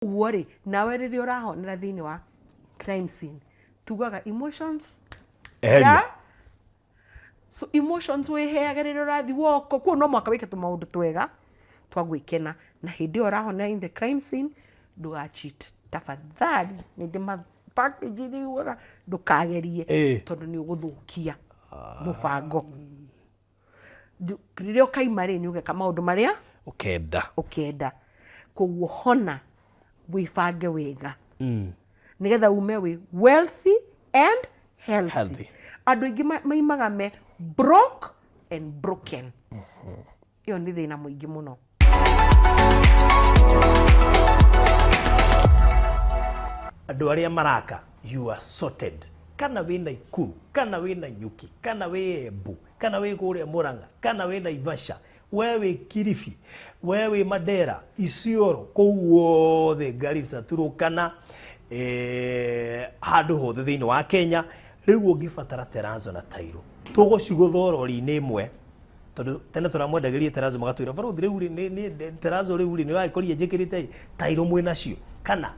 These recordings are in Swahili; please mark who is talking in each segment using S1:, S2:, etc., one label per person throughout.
S1: Worry nawe riri urahonera thiini wa crime scene tugaga emotions so emotions wiheaga riri urathi woko kuo no mwaka wike tumaundu twega twa gwikena na hindi urahonera in the crime scene nduga cheat tafadhali nindima package ni uga ndukagerie tondu ni uguthukia mubango riri ukaima ri ni ugeka maundu maria ukenda koguo hona wibange wega nigetha ume wi wealthy and healthy andu ingi maimaga me broke and broken iyo ni thina muingi muno
S2: andu aria maraka you are sorted kana wina Ikuru kana wina Nyuki kana we Embu kana we kuria Murang'a kana we Naivasha wewe Kilifi wewe Mandera Isiolo kou the Garissa Turukana handu hothe thiini wa Kenya riu ungibatara terazo na tairo tuguciguthorori-ini imwe tondu tene turamwendagirie terazo magatwira baruthi riu ni terazo riu ni raikoria njikirite tairo mwinacio kana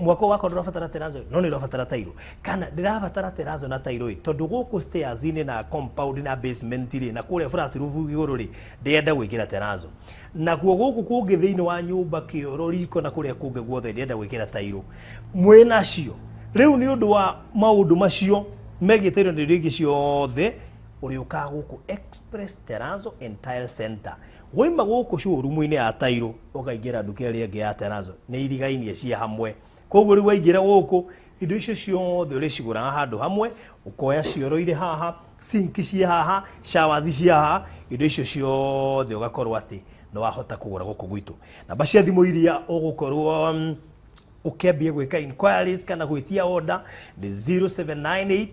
S2: mwako wako ndurabatara terazo no ni urabatara tairo kana ndirabatara terazo na tairo tondu guku stairs ini na compound na basement ri na kuria flat roof iguru ri ndienda gwikira terazo naguo guku kungi thiini wa nyumba kioro riko na kuria kungi guothe ndienda gwikira tairo mwinacio riu ni undu wa maundu macio megitirio ni rigi ciothe uri uka guku Express Terazo and Tile Center woima guku showroom-ini ya tairo ukaingira nduka iri ingi ya terazo ni irigainie cia hamwe koguo riu waingira guku indo icio ciothe uri cigura handu hamwe ukoya cioro iri haha sink cia haha showers cia haha indo icio ciothe ugakorwo ati no wahota kugura guku gwitu namba cia thimu iria ugukorwo ukembie gwika inquiries kana gwitia order ni 0798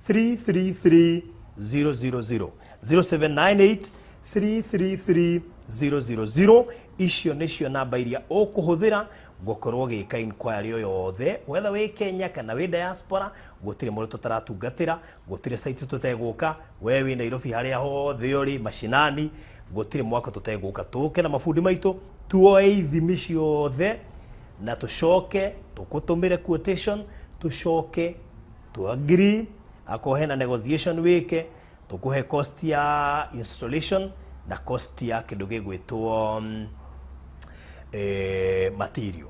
S2: 333 000 0798 333 000 icio nicio namba iria ukuhuthira gukorwo gika inquiry yo yothe whether we Kenya kana we diaspora gutire mundu tutaratungatira gutire site tuteguka we wi Nairobi haria hothe uri mashinani gutire mwako tuteguka tuke na mafundi maitu tuoe ithimi ciothe na tucoke tukutumire quotation tucoke tu agree akohe na negotiation wike tukuhe cost ya installation na cost ya kindu gigwitwo material